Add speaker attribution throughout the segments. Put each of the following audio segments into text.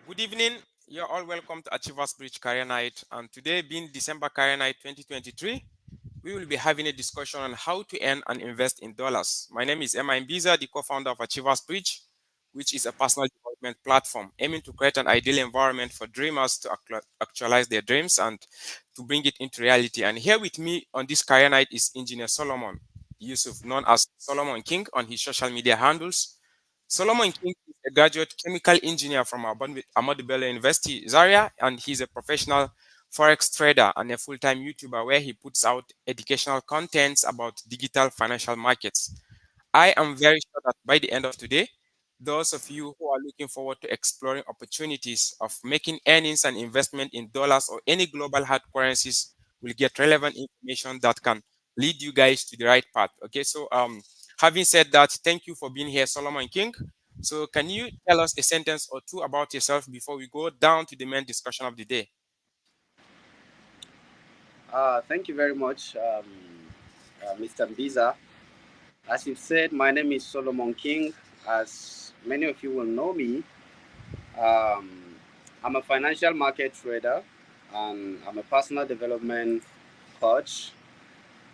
Speaker 1: Good evening. You're all welcome to Achievers Bridge Career Night. And today, being December Career Night 2023, we will be having a discussion on how to earn and invest in dollars. My name is Emma Mbiza, the co-founder of Achievers Bridge, which is a personal development platform aiming to create an ideal environment for dreamers to actualize their dreams and to bring it into reality. And here with me on this career night is Engineer Solomon Yusuf, known as Solomon King on his social media handles. Solomon King is a graduate chemical engineer from Ahmadu Bello University, Zaria, and he's a professional forex trader and a full-time YouTuber where he puts out educational contents about digital financial markets. I am very sure that by the end of today, those of you who are looking forward to exploring opportunities of making earnings and investment in dollars or any global hard currencies will get relevant information that can lead you guys to the right path. Okay, so having said that, thank you for being here, Solomon King. So can you tell us a sentence or two about yourself before we go down to the main discussion of the day?
Speaker 2: Thank you very much, Mr. Mbiza. As you said, my name is Solomon King. As many of you will know me, um, I'm a financial market trader and I'm a personal development coach.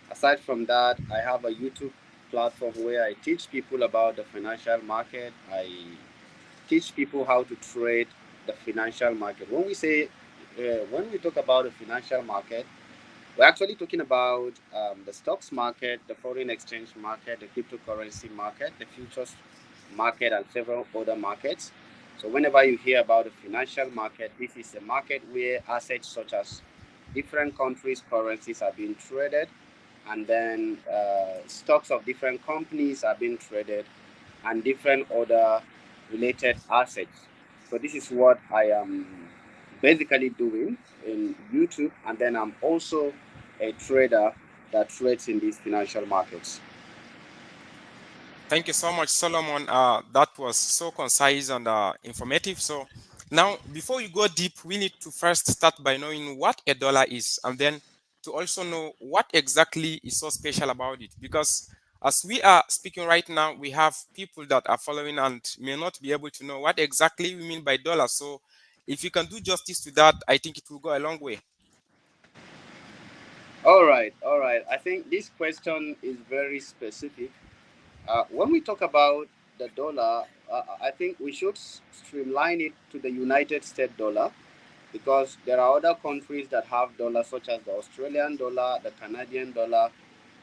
Speaker 2: Aside from that, I have a YouTube platform where I teach people about the financial market. I teach people how to trade the financial market. When we talk about the financial market, we're actually talking about the stocks market, the foreign exchange market, the cryptocurrency market, the futures market, and several other markets. So, whenever you hear about the financial market, this is a market where assets such as different countries' currencies are being traded, and then stocks of different companies are being traded, and different other related assets. So, this is what I am basically doing in YouTube, and then I'm also a trader that trades in these financial markets.
Speaker 1: Thank you so much, Solomon. That was so concise and informative. So, now before you go deep, we need to first start by knowing what a dollar is, and then to also know what exactly is so special about it. Because as we are speaking right now, we have people that are following and may not be able to know what exactly we mean by dollar. So, if you can do justice to that, I think it will go a long way.
Speaker 2: All right, all right. I think this question is very specific. When we talk about the dollar, I think we should streamline it to the United States dollar because there are other countries that have dollars, such as the Australian dollar, the Canadian dollar,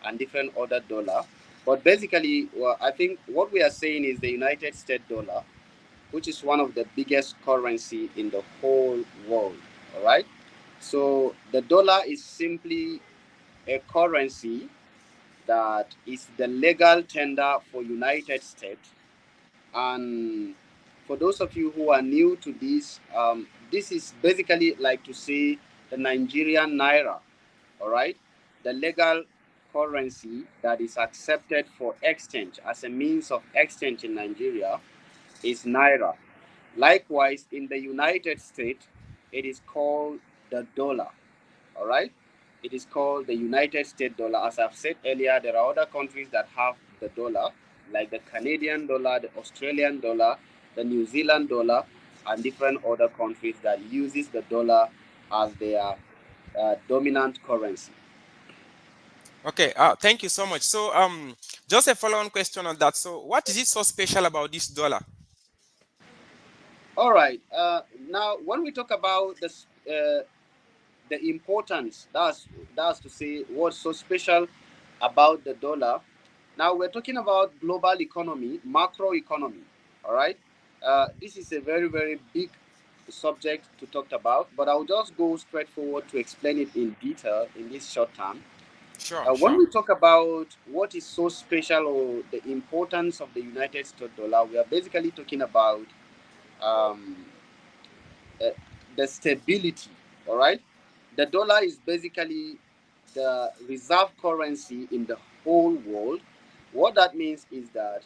Speaker 2: and different other dollar. But basically, well, I think what we are saying is the United States dollar, which is one of the biggest currency in the whole world. All right. So the dollar is simply a currency that is the legal tender for United States. And for those of you who are new to this, this is basically like to say the Nigerian naira. All right, the legal currency that is accepted for exchange as a means of exchange in Nigeria is naira. Likewise, in the United States, it is called the dollar. All right, it is called the United States dollar. As I've said earlier, there are other countries that have the dollar, like the Canadian dollar, the Australian dollar, the New Zealand dollar, and different other countries that uses the dollar as their dominant currency.
Speaker 1: Okay, thank you so much. So, just a follow-on question on that. So, what is it so special about this dollar?
Speaker 2: All right. Now, when we talk about the importance, that's to say what's so special about the dollar. Now we're talking about global economy, macro economy. All right. This is a very very big subject to talk about, but I'll just go straight forward to explain it in detail in this short time.
Speaker 1: Sure,
Speaker 2: When
Speaker 1: sure.
Speaker 2: we talk about what is so special or the importance of the United States dollar, we are basically talking about um, uh, the stability. All right, the dollar is basically the reserve currency in the whole world. What that means is that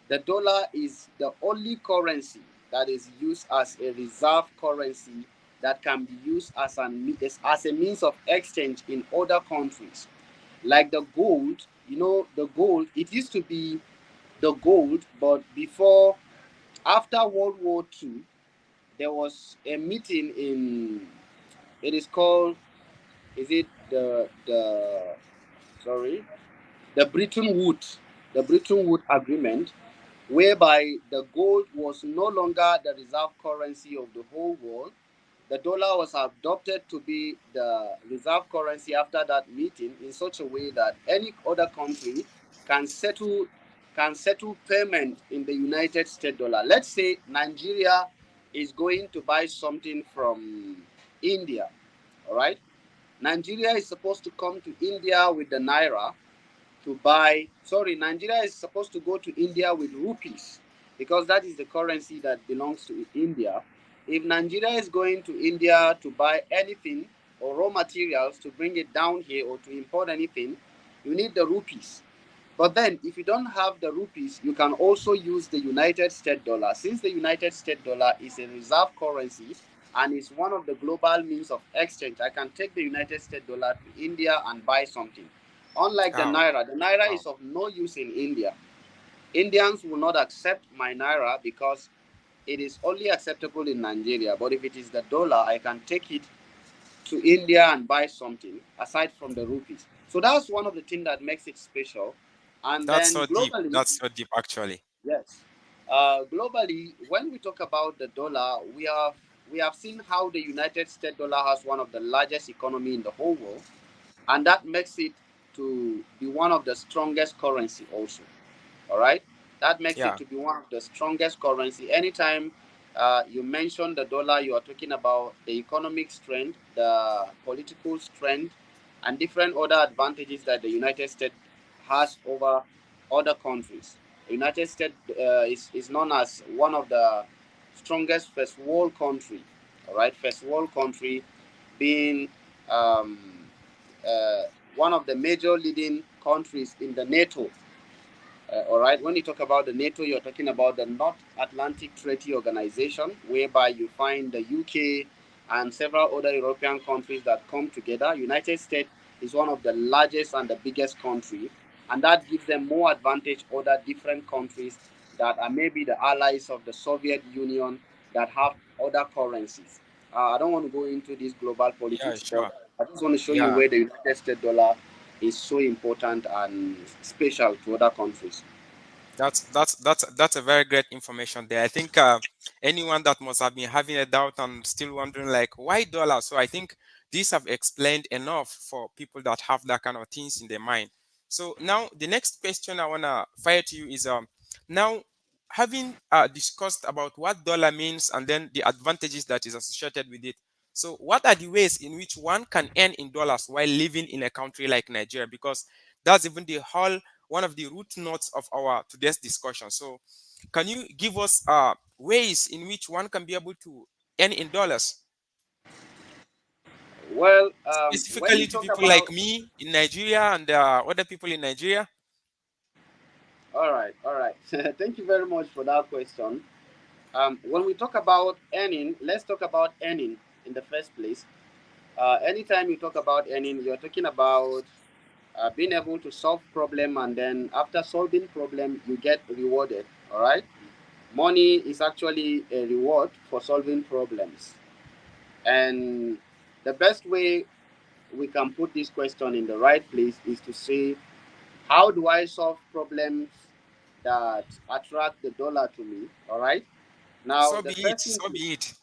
Speaker 2: the dollar is the only currency that is used as a reserve currency that can be used as a means of exchange in other countries. Like the gold, the gold, it used to be the gold, but after World War II, there was a meeting in, it is called, is it the sorry, the Bretton Woods Agreement, whereby the gold was no longer the reserve currency of the whole world. The dollar was adopted to be the reserve currency after that meeting, in such a way that any other country can settle can settle payment in the United States dollar. Let's say Nigeria is going to buy something from India. All right. Nigeria is supposed to come to India with the naira to buy. Sorry, Nigeria is supposed to go to India with rupees, because that is the currency that belongs to India. If Nigeria is going to India to buy anything or raw materials to bring it down here, or to import anything, you need the rupees. But then, if you don't have the rupees, you can also use the United States dollar. Since the United States dollar is a reserve currency and is one of the global means of exchange, I can take the United States dollar to India and buy something. Unlike
Speaker 1: Oh,
Speaker 2: the naira
Speaker 1: wow.
Speaker 2: is of no use in India. Indians will not accept my naira because it is only acceptable in Nigeria. But if it is the dollar, I can take it to India and buy something aside from the rupees. So that's one of the things that makes it special. And
Speaker 1: That's
Speaker 2: then
Speaker 1: so deep.
Speaker 2: globally,
Speaker 1: That's so deep, actually.
Speaker 2: yes, globally, when we talk about the dollar, we have seen how the United States dollar has one of the largest economy in the whole world, and that makes it to be one of the strongest currency also. All right, that makes it
Speaker 1: Yeah,
Speaker 2: to be one of the strongest currency. Anytime you mention the dollar, you are talking about the economic strength, the political strength, and different other advantages that the United States has over other countries. The United States is known as one of the strongest first world country. All right, first world country, being um, uh, one of the major leading countries in the NATO. All right. When you talk about the NATO, you're talking about the North Atlantic Treaty Organization, whereby you find the UK and several other European countries that come together. United States is one of the largest and the biggest country, and that gives them more advantage over different countries that are maybe the allies of the Soviet Union that have other currencies. I don't want to go into this global
Speaker 1: yeah,
Speaker 2: politics, but
Speaker 1: sure.
Speaker 2: I just want to show you
Speaker 1: Yeah.
Speaker 2: where the United States dollar is so important and special to other countries.
Speaker 1: That's a very great information there. I think anyone that must have been having a doubt and still wondering like why dollar. So I think these have explained enough for people that have that kind of things in their mind. So now the next question I wanna fire to you is now having discussed about what dollar means and then the advantages that is associated with it. So what are the ways in which one can earn in dollars while living in a country like Nigeria? Because that's even the whole one of the root notes of our today's discussion. So, can you give us ways in which one can be able to earn in dollars,
Speaker 2: Well, when
Speaker 1: specifically
Speaker 2: we
Speaker 1: to
Speaker 2: talk
Speaker 1: people like
Speaker 2: about,
Speaker 1: me in Nigeria and other people in Nigeria?
Speaker 2: all right, thank you very much for that question. When we talk about earning, let's talk about earning in the first place. Anytime you talk about earning, you're talking about being able to solve problem, and then after solving problem, you get rewarded. All right, money is actually a reward for solving problems, and the best way we can put this question in the right place is to say, how do I solve problems that attract the dollar to me? All right. Now,
Speaker 1: So
Speaker 2: the
Speaker 1: be it.
Speaker 2: first thing
Speaker 1: So
Speaker 2: to,
Speaker 1: be it.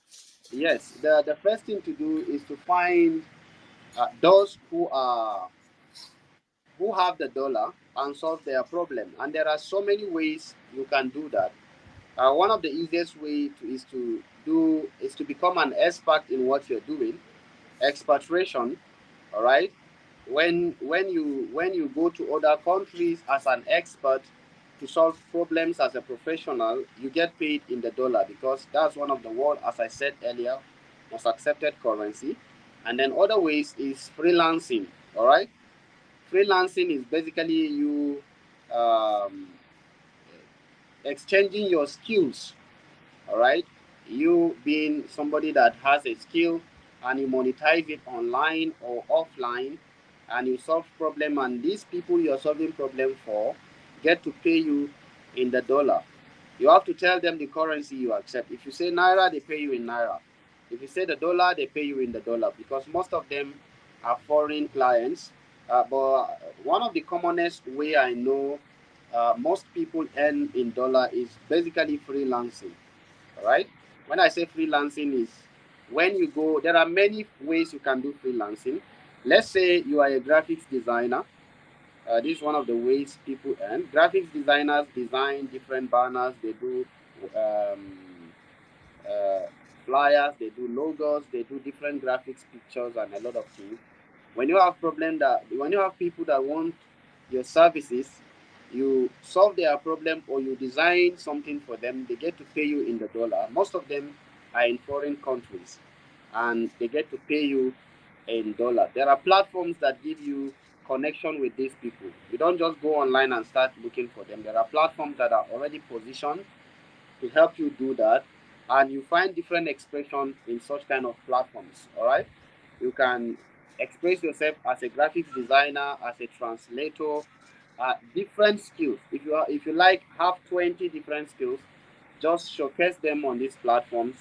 Speaker 2: yes, the first thing to do is to find those who have the dollar and solve their problem. And there are so many ways you can do that. One of the easiest way is to become an expert in what you're doing. Expatriation. All right. When you go to other countries as an expert to solve problems as a professional, you get paid in the dollar, because that's one of the world, as I said earlier, most accepted currency. And then other ways is freelancing. All right. Freelancing is basically you um, exchanging your skills. All right, you being somebody that has a skill and you monetize it online or offline, and you solve problem, and these people you're solving problem for get to pay you in the dollar. You have to tell them the currency you accept. If you say naira, they pay you in naira. If you say the dollar, they pay you in the dollar, because most of them are foreign clients. But one of the commonest way I know most people earn in dollar is basically freelancing. All right. When I say freelancing is when you go, there are many ways you can do freelancing. Let's say you are a graphics designer. This is one of the ways people earn. Graphics designers design different banners. They do um, uh, flyers. They do logos. They do different graphics pictures and a lot of things. When you have people that want your services, you solve their problem or you design something for them. They get to pay you in the dollar. Most of them are in foreign countries, and they get to pay you in dollar. There are platforms that give you connection with these people. You don't just go online and start looking for them. There are platforms that are already positioned to help you do that, and you find different expression in such kind of platforms. All right, you can express yourself as a graphics designer, as a translator, different skills. If you like have 20 different skills, just showcase them on these platforms,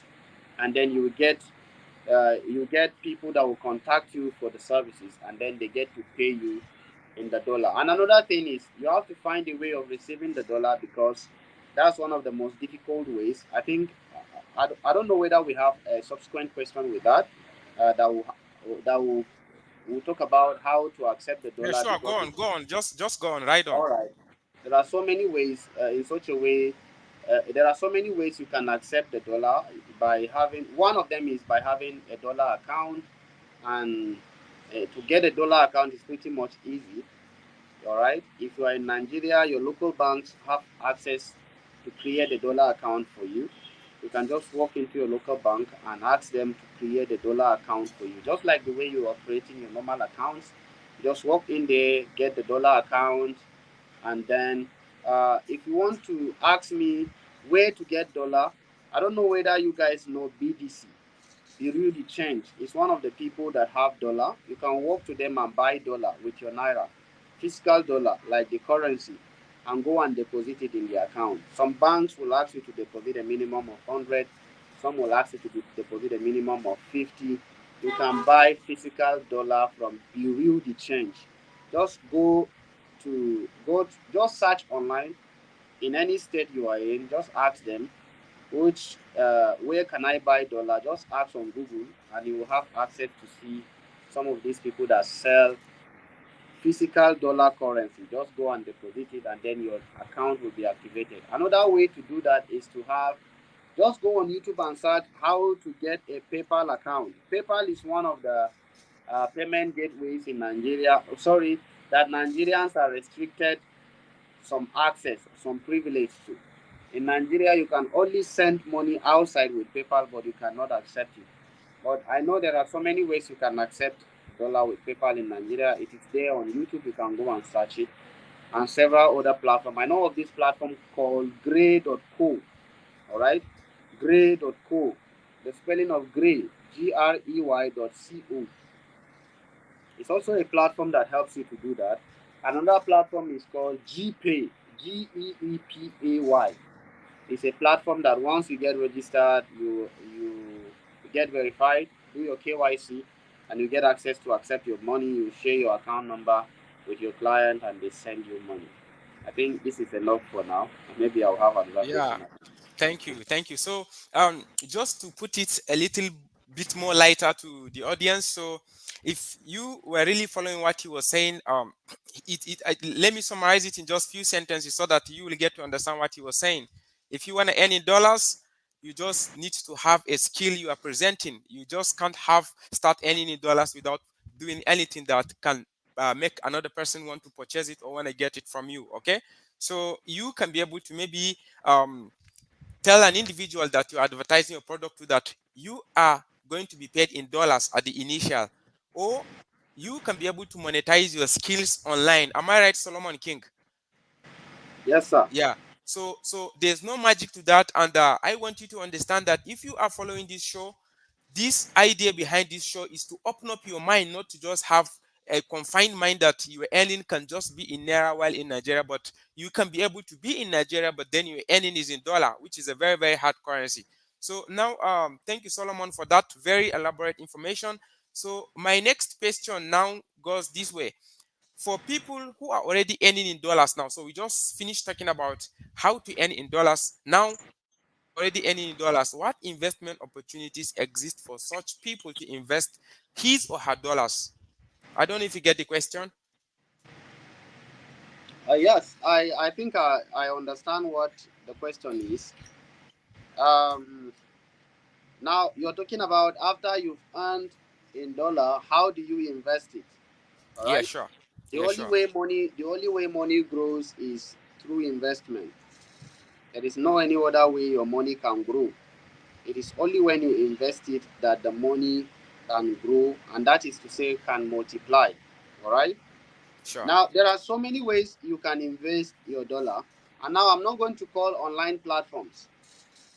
Speaker 2: and then you get people that will contact you for the services, and then they get to pay you in the dollar. And another thing is you have to find a way of receiving the dollar, because that's one of the most difficult ways. I think I don't know whether we have a subsequent question with that that will talk about how to accept the
Speaker 1: Yeah,
Speaker 2: dollar,
Speaker 1: sure.
Speaker 2: because
Speaker 1: Go on. Just go on. Right on.
Speaker 2: all right. There are so many ways in such a way. There are so many ways you can accept the dollar by having. One of them is by having a dollar account, and to get a dollar account is pretty much easy. All right. If you are in Nigeria, your local banks have access to create a dollar account for you. You can just walk into your local bank and ask them to create a dollar account for you, just like the way you operate in your normal accounts. Just walk in there, get the dollar account, and then if you want to ask me where to get dollar, I don't know whether you guys know BDC. The real the change is one of the people that have dollar. You can walk to them and buy dollar with your naira, physical dollar like the currency, and go and deposit it in the account. Some banks will ask you to deposit a minimum of 100. Some will ask you to deposit a minimum of 50. You can buy physical dollar from the real the change. Just just search online in any state you are in. Just ask them which where can I buy dollar? Just ask on Google, and you will have access to see some of these people that sell physical dollar currency. Just go and deposit it, and then your account will be activated. Another way to do that is to have just go on YouTube and search how to get a PayPal account. PayPal is one of the payment gateways in Nigeria. Sorry, that Nigerians are restricted some access, some privilege to. In Nigeria, you can only send money outside with PayPal, but you cannot accept it. But I know there are so many ways you can accept dollar with PayPal in Nigeria. It is there on YouTube. You can go and search it, and several other platforms. I know of this platform called Grey.co. All right, Grey.co. The spelling of Grey, Grey.co. It's also a platform that helps you to do that. Another platform is called GPay, Geepay. It's a platform that once you get registered, you get verified, do your KYC, and you get access to accept your money. You share your account number with your client, and they send you money. I think this is enough for now. Maybe I'll have another
Speaker 1: Yeah.
Speaker 2: question.
Speaker 1: Thank you. So, just to put it a little bit more lighter to the audience, so if you were really following what he was saying, let me summarize it in just few sentences so that you will get to understand what he was saying. If you want to earn in dollars, you just need to have a skill you are presenting. You just can't have start earning in dollars without doing anything that can make another person want to purchase it or want to get it from you. Okay, so you can be able to maybe tell an individual that you're advertising your product to that you are going to be paid in dollars at the initial, or you can be able to monetize your skills online. Am I right, Solomon King?
Speaker 2: Yes, sir.
Speaker 1: Yeah. So there's no magic to that, and I want you to understand that if you are following this show, this idea behind this show is to open up your mind, not to just have a confined mind that your earning can just be in naira while in Nigeria, but you can be able to be in Nigeria, but then your earning is in dollar, which is a very, very hard currency. So now, thank you, Solomon, for that very elaborate information. So my next question now goes this way: for people who are already earning in dollars now, so we just finished talking about how to earn in dollars. Now you're already earning in dollars. What investment opportunities exist for such people to invest his or her dollars? I don't know if you get the question.
Speaker 2: Yes, I think I understand what the question is. Um, Now you're talking about after you've earned in dollar, how do you invest it? All
Speaker 1: Yeah,
Speaker 2: right.
Speaker 1: sure.
Speaker 2: The
Speaker 1: Yeah,
Speaker 2: only
Speaker 1: sure.
Speaker 2: way money grows is through investment. There is no any other way your money can grow. It is only when you invest it that the money can grow, and that is to say, can multiply. All right.
Speaker 1: Sure.
Speaker 2: Now there are so many ways you can invest your dollar, and now I'm not going to call online platforms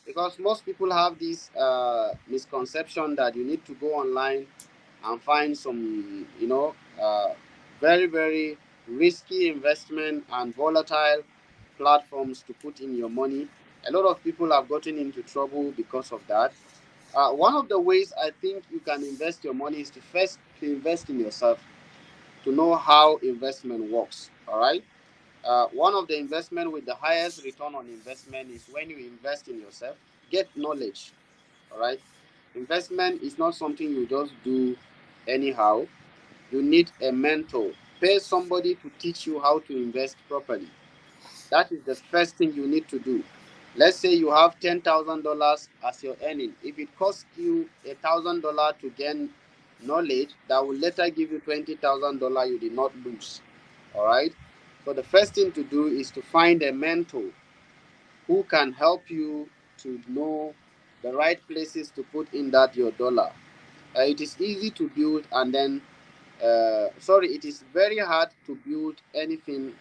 Speaker 2: because most people have this misconception that you need to go online and find some very very risky investment and volatile platforms to put in your money. A lot of people have gotten into trouble because of that. One of the ways I think you can invest your money is to first to invest in yourself, to know how investment works. All right. One of the investment with the highest return on investment is when you invest in yourself. Get knowledge. All right. Investment is not something you just do anyhow. You need a mentor. Pay somebody to teach you how to invest properly. That is the first thing you need to do. Let's say you have $10,000 as your earning. If it costs you $1,000 to gain knowledge that will later give you $20,000, you did not lose. All right. So the first thing to do is to find a mentor who can help you to know the right places to put in that your dollar. It is easy to build and then it is very hard to build anything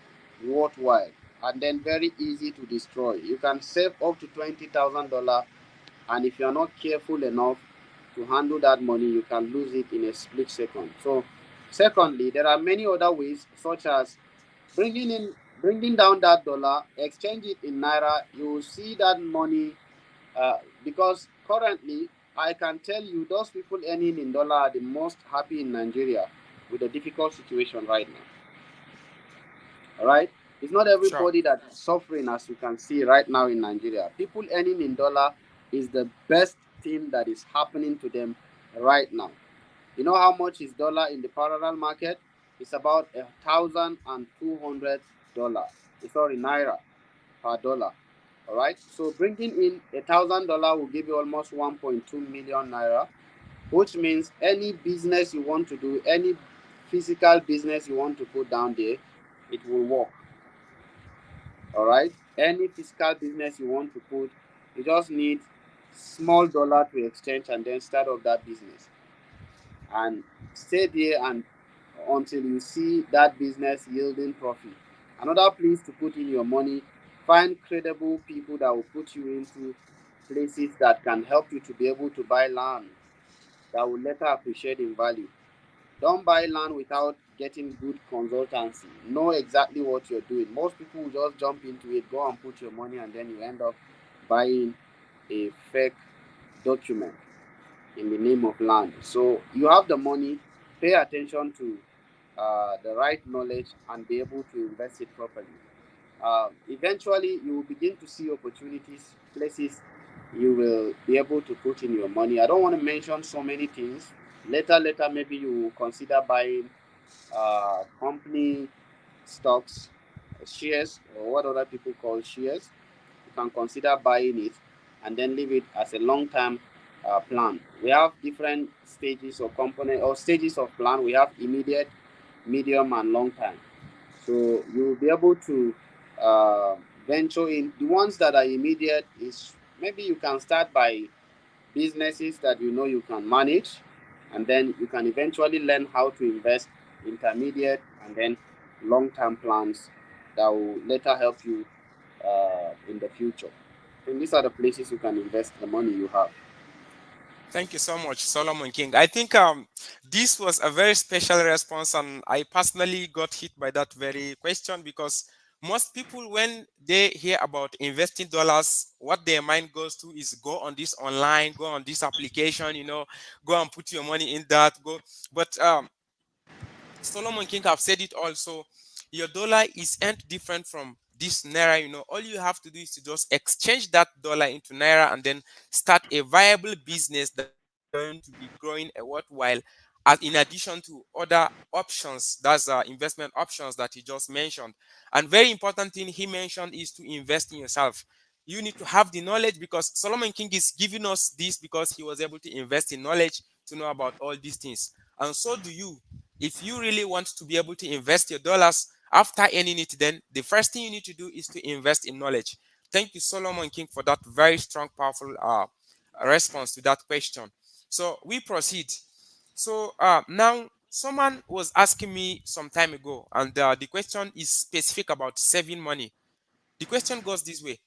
Speaker 2: worthwhile and then very easy to destroy. You can save up to $20,000, and if you are not careful enough to handle that money, you can lose it in a split second. So, secondly, there are many other ways, such as bringing in bringing down that dollar, exchange it in naira. You will see that money because currently I can tell you those people earning in dollar are the most happy in Nigeria with the difficult situation right now. All right, it's not
Speaker 1: Sure.
Speaker 2: everybody that is suffering as you can see right now in Nigeria. People earning in dollar is the best thing that is happening to them right now. You know how much is dollar in the parallel market? It's about $1,200. Sorry, naira per dollar. All right. So bringing in $1,000 will give you almost 1.2 million naira, which means any business you want to do, any physical business you want to put down there, it will work. All right. Any physical business you want to put, you just need small dollar to exchange and then start up that business and stay there and until you see that business yielding profit. Another place to put in your money, find credible people that will put you into places that can help you to be able to buy land that will later appreciate in value. Don't buy land without getting good consultancy. Know exactly what you're doing. Most people will just jump into it, go and put your money, and then you end up buying a fake document in the name of land. So you have the money, pay attention to the right knowledge, and be able to invest it properly. Eventually, you will begin to see opportunities, places you will be able to put in your money. I don't want to mention so many things. Later, maybe you will consider buying company stocks, shares, or what other people call shares. You can consider buying it and then leave it as a long-term plan. We have different stages or component or stages of plan. We have immediate, medium, and long term. So you will be able to uh, venture in the ones that are immediate. Is maybe you can start by businesses that you know you can manage, and then you can eventually learn how to invest intermediate and then long-term plans that will later help you in the future. And these are the places you can invest the money you have.
Speaker 1: Thank you so much, Solomon King. I think this was a very special response, and I personally got hit by that very question because most people, when they hear about investing dollars, what their mind goes to is go on this online, go on this application, go and put your money in that. Go, but Solomon King have said it also. Your dollar is ain't different from this naira. All you have to do is to just exchange that dollar into naira and then start a viable business that is going to be growing a worthwhile. As in addition to other options, that's investment options that he just mentioned. And very important thing he mentioned is to invest in yourself. You need to have the knowledge because Solomon King is giving us this because he was able to invest in knowledge to know about all these things. And so do you. If you really want to be able to invest your dollars after earning it, then the first thing you need to do is to invest in knowledge. Thank you, Solomon King, for that very strong, powerful response to that question. So we proceed. So now someone was asking me some time ago, and the question is specific about saving money. The question goes this way: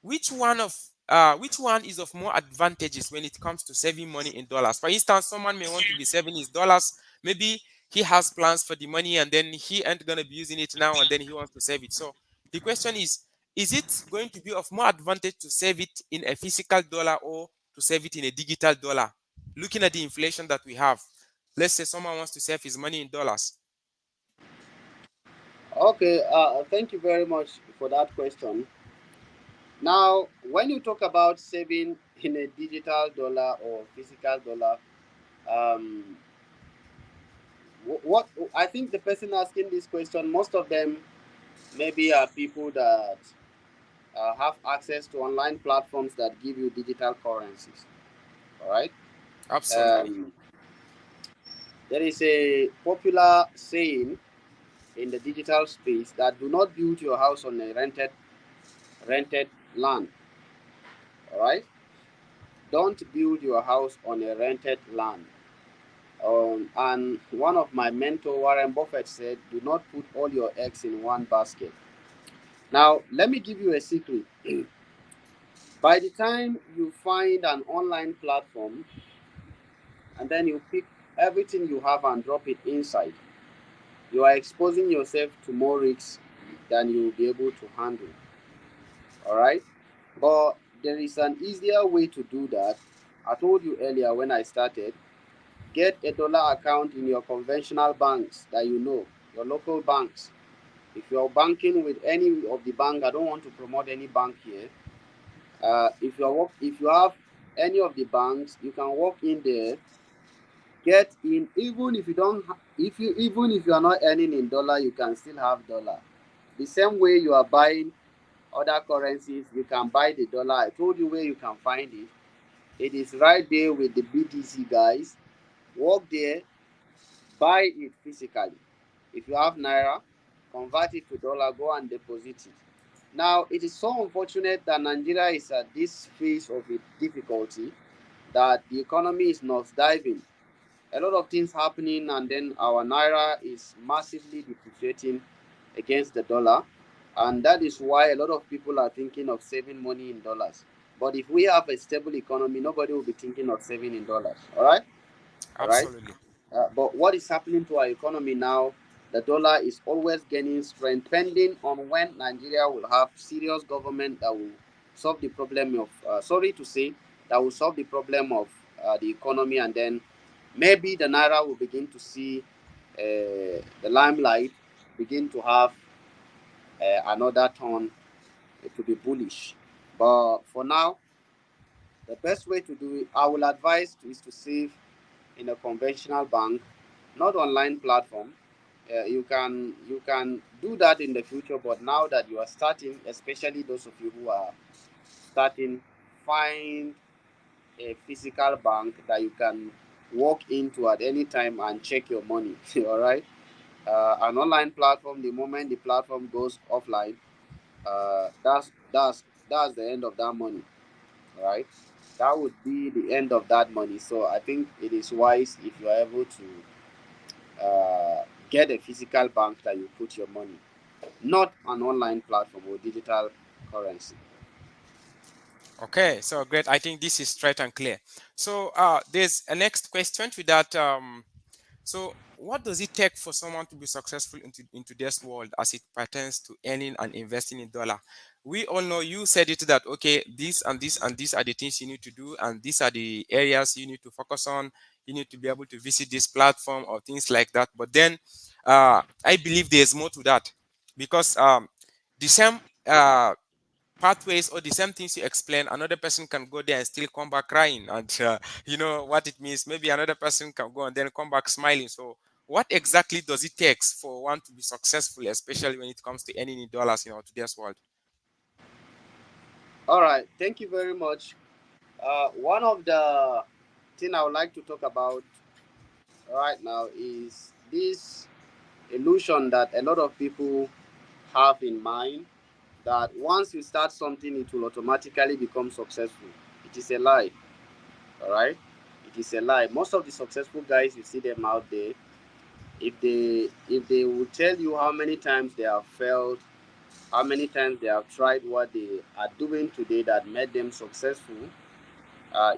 Speaker 1: which one is of more advantages when it comes to saving money in dollars? For instance, someone may want to be saving his dollars. Maybe he has plans for the money and then he ain't gonna be using it now and then he wants to save it. So the question is it going to be of more advantage to save it in a physical dollar or to save it in a digital dollar? Looking at the inflation that we have, let's say someone wants to save his money in dollars.
Speaker 2: Okay, thank you very much for that question. Now, when you talk about saving in a digital dollar or physical dollar, um, what I think the person asking this question, most of them maybe are people that have access to online platforms that give you digital currencies. All right.
Speaker 1: Absolutely.
Speaker 2: Um, there is a popular saying in the digital space that do not build your house on a rented land. All right. Don't build your house on a rented land. And one of my mentor Warren Buffett said, "Do not put all your eggs in one basket." Now, let me give you a secret. By the time you find an online platform and then you pick everything you have and drop it inside, you are exposing yourself to more risks than you will be able to handle. All right. But there is an easier way to do that. I told you earlier when I started, get a dollar account in your conventional banks that you know, your local banks. If you're banking with any of the bank, I don't want to promote any bank here. If you have any of the banks, you can walk in there, get in. Even if you don't, even if you are not earning in dollar, you can still have dollar. The same way you are buying other currencies, you can buy the dollar. I told you where you can find it. It is right there with the BTC guys. Walk there, buy it physically. If you have naira, convert it to dollar, go and deposit it. Now, it is so unfortunate that Nigeria is at this phase of its difficulty that the economy is not diving. A lot of things happening, and then our naira is massively depreciating against the dollar, and that is why a lot of people are thinking of saving money in dollars. But if we have a stable economy, nobody will be thinking of saving in dollars. All right.
Speaker 1: Absolutely.
Speaker 2: But what is happening to our economy now? The dollar is always gaining strength, depending on when Nigeria will have serious government that will solve the problem of, sorry to say, that will solve the problem of the economy, and then maybe the naira will begin to see the limelight, begin to have another turn to be bullish. But for now, the best way to do it, I will advise, is to save in a conventional bank, not online platform. You can do that in the future, but now that you are starting, especially those of you who are starting, find a physical bank that you can walk into at any time and check your money. All right. An online platform, the moment the platform goes offline, that's the end of that money. All right. That would be the end of that money. So I think it is wise if you are able to get a physical bank that you put your money, not an online platform or digital currency.
Speaker 1: Okay, so great. I think this is straight and clear. So there's a next question to that. So what does it take for someone to be successful in today's world as it pertains to earning and investing in dollar? We all know you said it that okay, this and this and these are the things you need to do, and these are the areas you need to focus on. You need to be able to visit this platform or things like that. But then I believe there's more to that because the same pathways or the same things you explain, another person can go there and still come back crying, and you know what it means. Maybe another person can go and then come back smiling. So what exactly does it take for one to be successful, especially when it comes to earning in dollars in our today's world?
Speaker 2: All right, thank you very much. One of the thing I would like to talk about right now is this illusion that a lot of people have in mind that once you start something, it will automatically become successful. It is a lie. All right, it is a lie. Most of the successful guys, you see them out there, if they will tell you how many times they have failed, how many times they have tried what they are doing today that made them successful,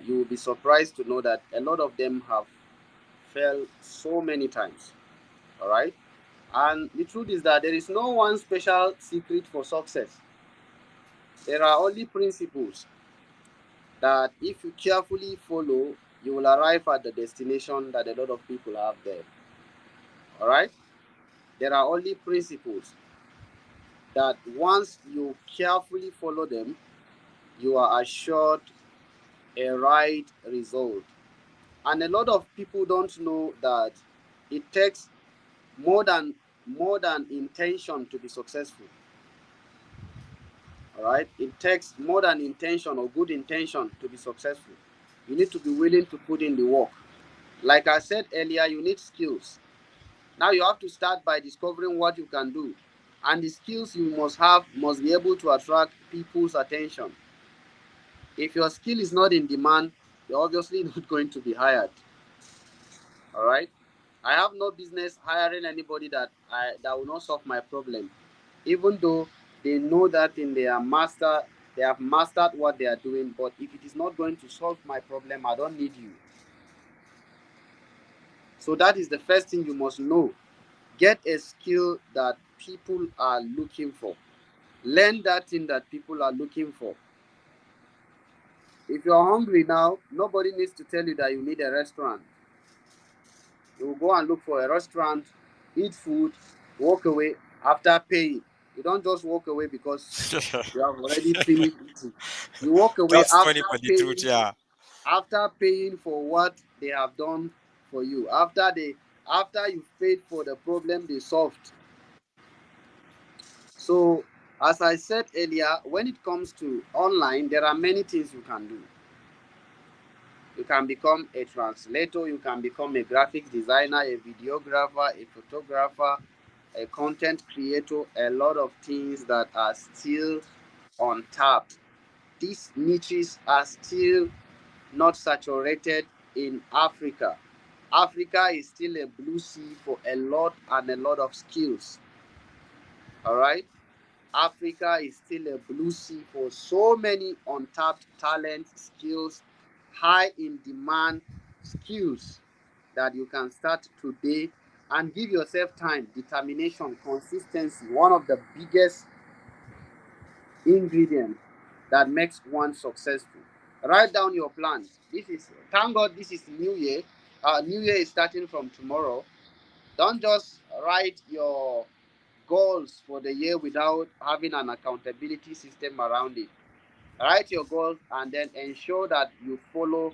Speaker 2: you will be surprised to know that a lot of them have failed so many times. All right, and the truth is that there is no one special secret for success. There are only principles that if you carefully follow, you will arrive at the destination that a lot of people have there. All right, there are only principles that once you carefully follow them, you are assured a right result. And a lot of people don't know that it takes more than intention to be successful. All right, it takes more than intention or good intention to be successful. You need to be willing to put in the work. Like I said earlier, you need skills. Now you have to start by discovering what you can do, and the skills you must have must be able to attract people's attention. If your skill is not in demand, you're obviously not going to be hired. All right. I have no business hiring anybody that will not solve my problem, even though they know that in their master they have mastered what they are doing. But if it is not going to solve my problem, I don't need you. So that is the first thing you must know. Get a skill that people are looking for. Learn that thing that people are looking for. If you're hungry now, nobody needs to tell you that you need a restaurant. You will go and look for a restaurant, eat food, walk away after paying. You don't just walk away because you have already finished eating. You walk away
Speaker 1: That's funny, but the truth, yeah.
Speaker 2: after paying for what they have done for you. After you paid for the problem they solved. So as I said earlier, when it comes to online, there are many things you can do. You can become a translator, you can become a graphics designer, a videographer, a photographer, a content creator, a lot of things that are still untapped. These niches are still not saturated in Africa. Africa is still a blue sea for a lot and a lot of skills. All right. Africa is still a blue sea for so many untapped talents, skills, high in demand skills that you can start today and give yourself time, determination, consistency. One of the biggest ingredients that makes one successful. Write down your plans. This is thank God this is New Year. New Year is starting from tomorrow. Don't just write your goals for the year without having an accountability system around it. Write your goals and then ensure that you follow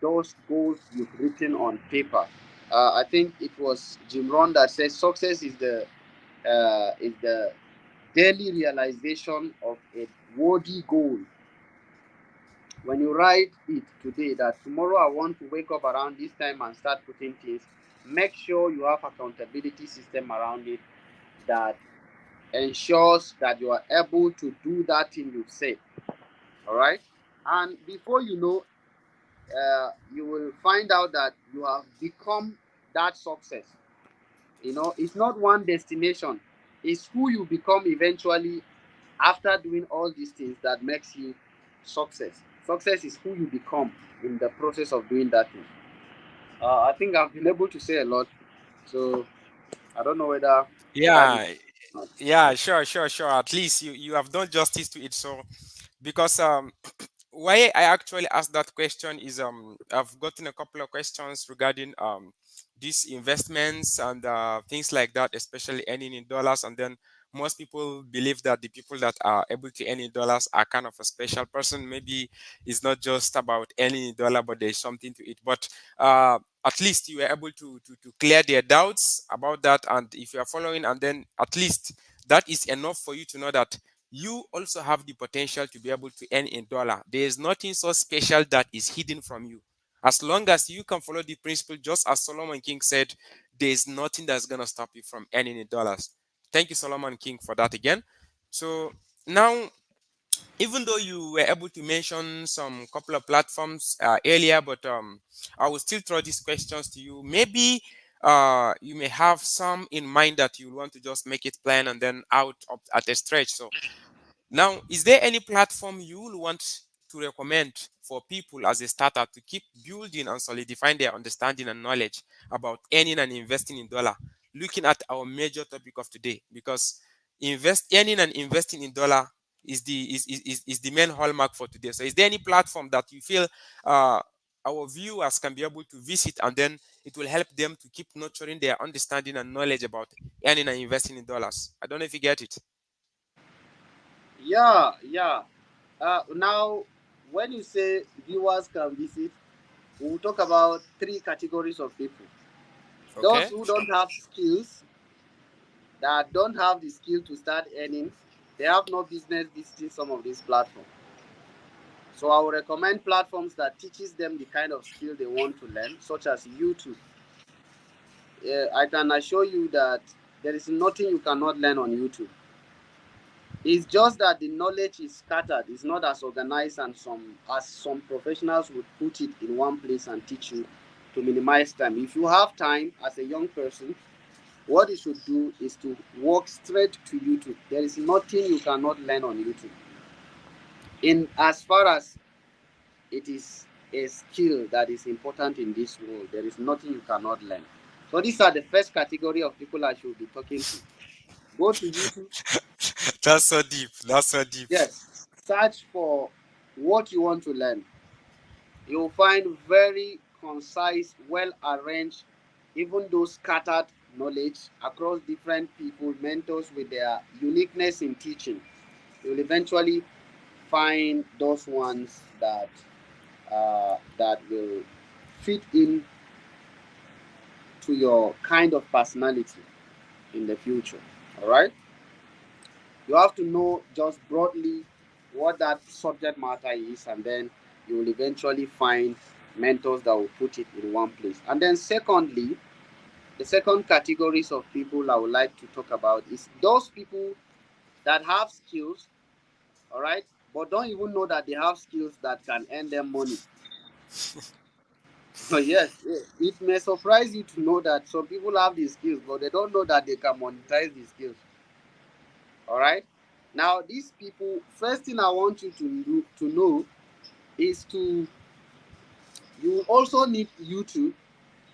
Speaker 2: those goals you've written on paper. I think it was Jim Rohn that says success is the daily realization of a worthy goal. When you write it today that tomorrow I want to wake up around this time and start putting things, make sure you have accountability system around it that ensures that you are able to do that thing you've said. All right. And before you know, you will find out that you have become that success. It's not one destination, it's who you become eventually after doing all these things that makes you success. Success is who you become in the process of doing that thing. I think I've been able to say a lot, so I don't know whether that is
Speaker 1: Yeah,
Speaker 2: not.
Speaker 1: yeah, sure, sure, sure. At least you have done justice to it. So because why I actually asked that question is I've gotten a couple of questions regarding these investments and things like that, especially earning in dollars. And then most people believe that the people that are able to earn in dollars are kind of a special person. Maybe it's not just about earning in dollar, but there's something to it. But at least you were able to clear their doubts about that. And if you are following, and then at least that is enough for you to know that you also have the potential to be able to earn in dollar. There is nothing so special that is hidden from you. As long as you can follow the principle, just as Solomon King said, there is nothing that's going to stop you from earning in dollars. Thank you, Solomon King, for that again. So now, even though you were able to mention some couple of platforms earlier, but I will still throw these questions to you. Maybe you may have some in mind that you want to just make it plain and then out of, at a stretch. So now, is there any platform you will want to recommend for people as a starter to keep building and solidifying their understanding and knowledge about earning and investing in dollar? Looking at our major topic of today, because earning and investing in dollar is the main hallmark for today. So, is there any platform that you feel our viewers can be able to visit, and then it will help them to keep nurturing their understanding and knowledge about earning and investing in dollars? I don't know if you get it.
Speaker 2: Yeah, yeah. Now, when you say viewers can visit, we'll talk about three categories of people: those
Speaker 1: Okay.
Speaker 2: who don't have skills, that don't have the skill to start earning, they have no business visiting some of these platforms. So I will recommend platforms that teaches them the kind of skill they want to learn, such as YouTube. I can assure you that there is nothing you cannot learn on YouTube. It's just that the knowledge is scattered. It's not as organized and some professionals would put it in one place and teach you to minimize time. If you have time as a young person, what you should do is to walk straight to YouTube. There is nothing you cannot learn on YouTube. In as far as it is a skill that is important in this world, there is nothing you cannot learn. So these are the first category of people I should be talking to. Go to YouTube.
Speaker 1: That's so deep. That's so deep.
Speaker 2: Yes, search for what you want to learn. You'll find very concise, well arranged, even though scattered knowledge across different people, mentors with their uniqueness in teaching. You'll eventually find those ones that will fit in to your kind of personality in the future. All right. You have to know just broadly what that subject matter is, and then you will eventually find mentors that will put it in one place. And then, secondly, the second categories of people I would like to talk about is those people that have skills, all right, but don't even know that they have skills that can earn them money. So yes, it may surprise you to know that some people have these skills, but they don't know that they can monetize these skills. All right. Now, these people, first thing I want you to know is to you also need YouTube,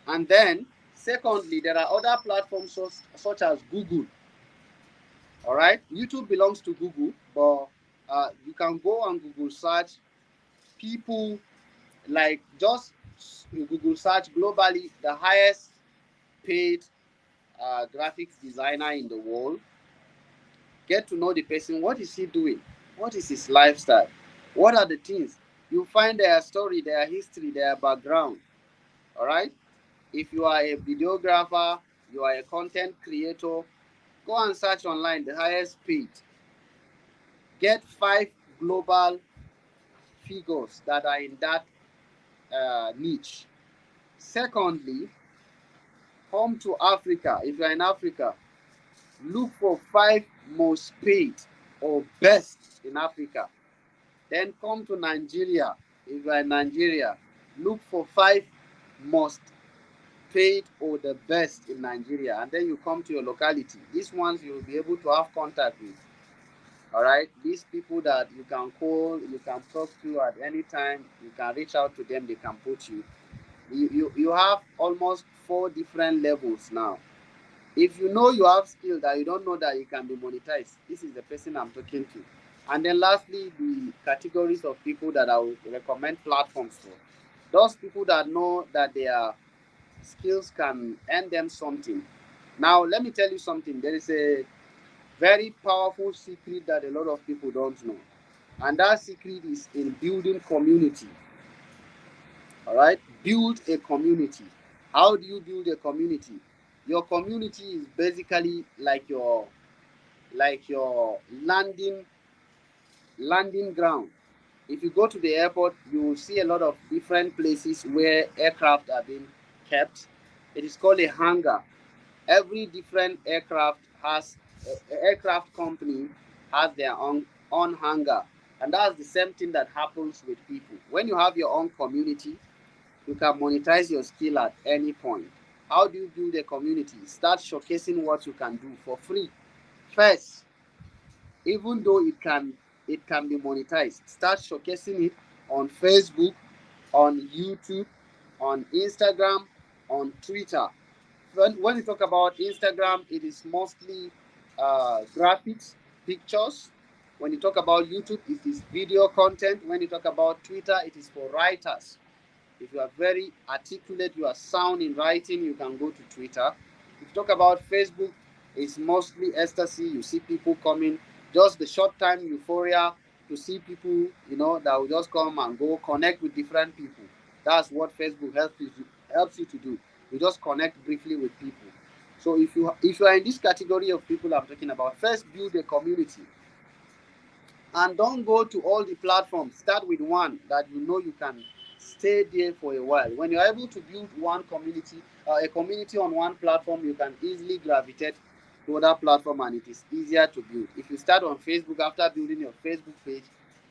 Speaker 2: and then secondly, there are other platforms such as Google. All right, YouTube belongs to Google, but you can go on Google search people like just Google search globally the highest paid graphics designer in the world. Get to know the person. What is he doing? What is his lifestyle? What are the things? You find their story, their history, their background. All right. If you are a videographer, you are a content creator, go and search online the highest paid. Get five global figures that are in that niche. Secondly, come to Africa. If you are in Africa, look for five most paid or best in Africa. Then come to Nigeria. If you are in Nigeria, look for five most paid or the best in Nigeria. And then you come to your locality. These ones you will be able to have contact with. All right, these people that you can call, you can talk to at any time, you can reach out to them, they can put you. You have almost four different levels now. If you know you have skill that you don't know that you can be monetized, this is the person I'm talking to. And then lastly, the categories of people that I would recommend platforms for. Those people that know that their skills can earn them something. Now, let me tell you something. There is a very powerful secret that a lot of people don't know. And that secret is in building community. All right? Build a community. How do you build a community? Your community is basically like your landing ground. If you go to the airport, you will see a lot of different places where aircraft are being kept. It is called a hangar. Every different aircraft company has their own hangar, and that's the same thing that happens with people. When you have your own community, you can monetize your skill at any point. How do you build a community? Start showcasing what you can do for free first. Even though it can be monetized, start showcasing it on Facebook, on YouTube, on Instagram, on Twitter. When you talk about Instagram, it is mostly graphics, pictures. When you talk about YouTube, it is video content. When you talk about Twitter, it is for writers. If you are very articulate, you are sound in writing, you can go to Twitter. If you talk about Facebook, it's mostly ecstasy. You see people coming, just the short time euphoria to see people, that will just come and go, connect with different people. That's what Facebook helps you to do. You just connect briefly with people. So if you are in this category of people I'm talking about, first build a community and don't go to all the platforms. Start with one that you know you can stay there for a while. When you're able to build one community, a community on one platform, you can easily gravitate to other platform, and it is easier to build. If you start on Facebook, after building your Facebook page,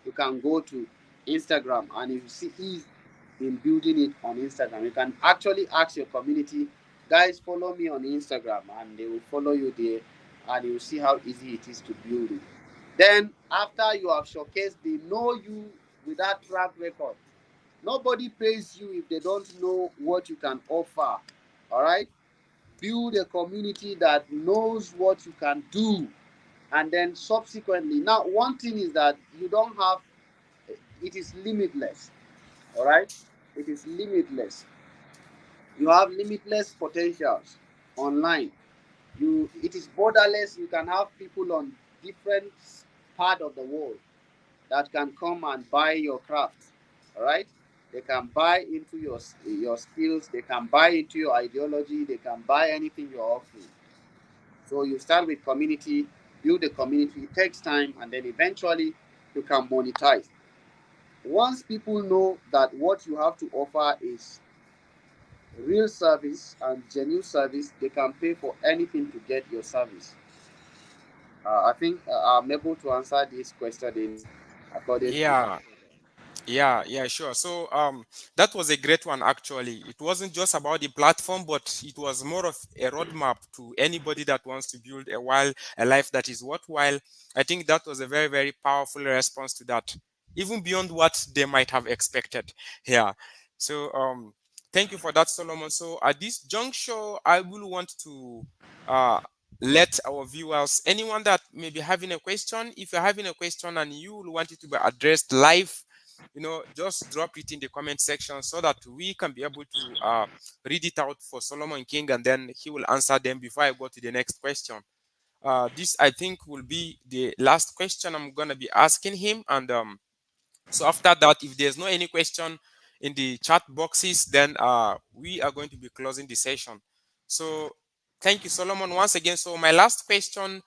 Speaker 2: you can go to Instagram, and if you see ease in building it on Instagram, you can actually ask your community, guys, follow me on Instagram, and they will follow you there, and you will see how easy it is to build it. Then, after you have showcased, they know you with that track record. Nobody pays you if they don't know what you can offer. All right? Build a community that knows what you can do. And then, subsequently, now, one thing is that you don't have, it is limitless. All right? It is limitless. You have limitless potentials online. It is borderless. You can have people on different part of the world that can come and buy your craft. All right, they can buy into your skills, they can buy into your ideology, they can buy anything you're offering. So you start with community, build a community. It takes time, and then eventually you can monetize. Once people know that what you have to offer is real service and genuine service, they can pay for anything to get your service. I think I'm able to answer this question in accordance with.
Speaker 1: Yeah, yeah, sure. So that was a great one actually. It wasn't just about the platform, but it was more of a roadmap to anybody that wants to build a life that is worthwhile. I think that was a very, very powerful response to that, even beyond what they might have expected. Yeah. So thank you for that, Solomon. So at this juncture, I will want to uh let our viewers, anyone that may be having a question, if you're having a question and you will want it to be addressed live, just drop it in the comment section so that we can be able to read it out for Solomon King, and then he will answer them before I go to the next question. This, I think, will be the last question I'm going to be asking him. And so after that, if there's no any question in the chat boxes, then we are going to be closing the session. So thank you, Solomon, once again. So my last question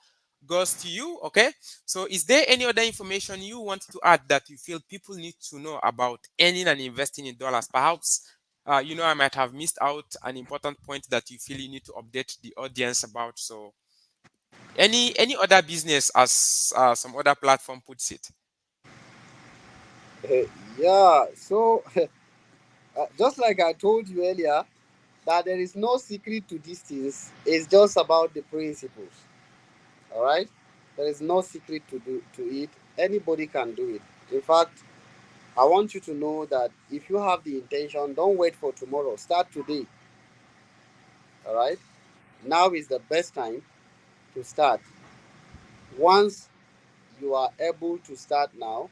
Speaker 1: goes to you. Okay. So is there any other information you want to add that you feel people need to know about earning and investing in dollars? Perhaps I might have missed out an important point that you feel you need to update the audience about. So any other business, as some other platform puts it.
Speaker 2: Yeah, so just like I told you earlier, that there is no secret to these things. It's just about the principles. All right, There is no secret to it. Anybody can do it. In fact, I want you to know that if you have the intention, don't wait for tomorrow. Start today. All right. Now is the best time to start. Once you are able to start now,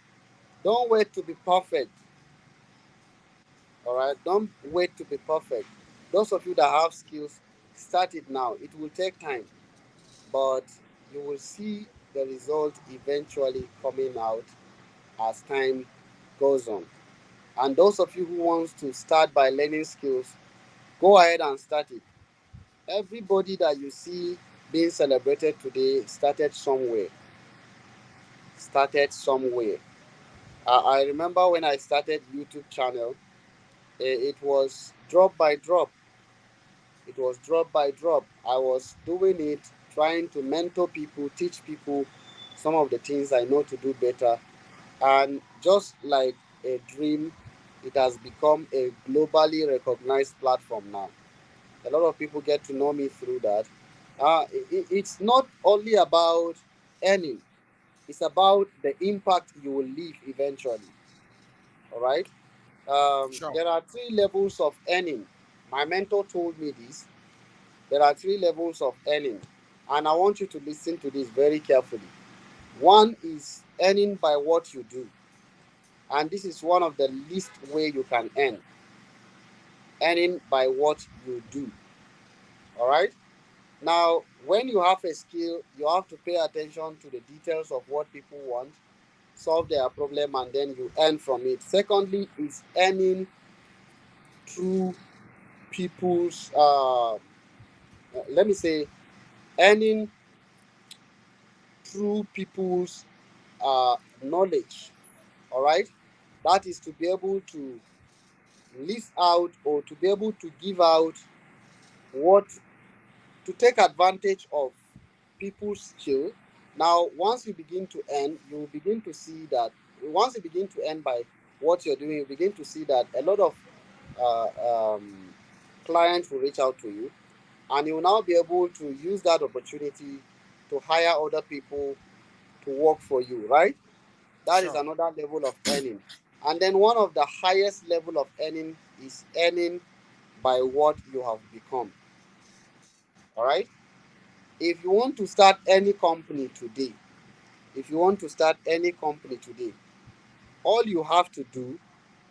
Speaker 2: don't wait to be perfect. All right. Don't wait to be perfect. Those of you that have skills, start it now. It will take time, but you will see the result eventually coming out as time goes on. And those of you who wants to start by learning skills, go ahead and start it. Everybody that you see being celebrated today started somewhere. Started somewhere. I remember when I started YouTube channel, it was drop by drop. It was drop by drop. I was doing it, trying to mentor people, teach people some of the things I know to do better. And just like a dream, it has become a globally recognized platform now. A lot of people get to know me through that. It's not only about earning, it's about the impact you will leave eventually. All right.
Speaker 1: Sure.
Speaker 2: There are three levels of earning. My mentor told me this. There are three levels of earning, and I want you to listen to this very carefully. One is earning by what you do, and this is one of the least way you can earn. Earning by what you do. All right. Now, when you have a skill, you have to pay attention to the details of what people want, solve their problem, and then you earn from it. Secondly, is earning through people's, let me say, earning through people's knowledge. All right, that is to be able to list out or to be able to give out what to take advantage of people's skill. Now, once you begin to earn, you will begin to see that once you begin to earn by what you're doing, you begin to see that a lot of clients will reach out to you, and you will now be able to use that opportunity to hire other people to work for you, right? That is
Speaker 1: Sure.
Speaker 2: another level of earning. And then one of the highest level of earning is earning by what you have become. All right. If you want to start any company today, if you want to start any company today, all you have to do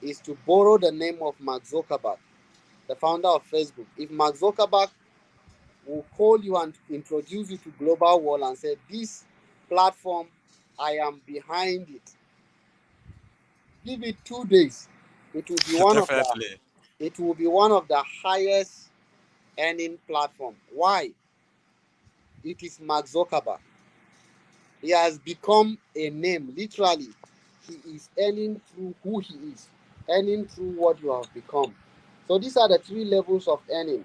Speaker 2: is to borrow the name of Mark Zuckerberg, the founder of Facebook. If Mark Zuckerberg will call you and introduce you to global world and say, this platform, I am behind it. Give it 2 days. It will be one of the
Speaker 1: Definitely.
Speaker 2: it will be one of the highest earning platform. Why? It is Mark Zuckerberg. He has become a name, literally. He is earning through who he is, earning through what you have become. So these are the three levels of earning.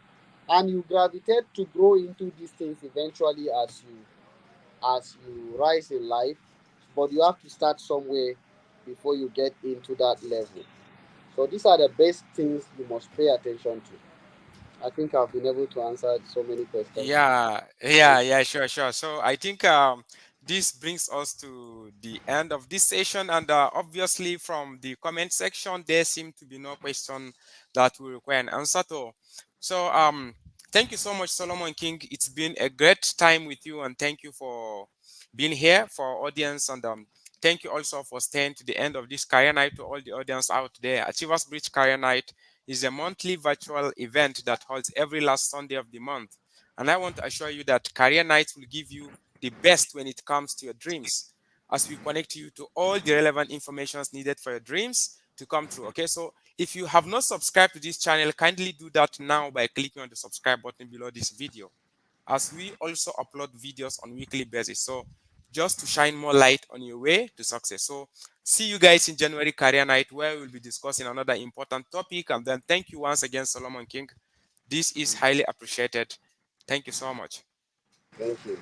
Speaker 2: And you gravitate to grow into these things eventually as you rise in life. But you have to start somewhere before you get into that level. So these are the best things you must pay attention to. I think I've been able to answer so many questions.
Speaker 1: Yeah, sure, sure. So I think this brings us to the end of this session, and obviously from the comment section, there seem to be no question that will require an answer to. So thank you so much, Solomon King. It's been a great time with you, and thank you for being here for our audience, and thank you also for staying to the end of this career night to all the audience out there. Achievers Bridge Career Night is a monthly virtual event that holds every last Sunday of the month. And I want to assure you that Career Nights will give you the best when it comes to your dreams, as we connect you to all the relevant information needed for your dreams to come true. Okay, so if you have not subscribed to this channel, kindly do that now by clicking on the subscribe button below this video, as we also upload videos on weekly basis. So just to shine more light on your way to success. So see you guys in January Career Night, where we'll be discussing another important topic. And then thank you once again, Solomon King. This is highly appreciated. Thank you so much.
Speaker 2: Thank you.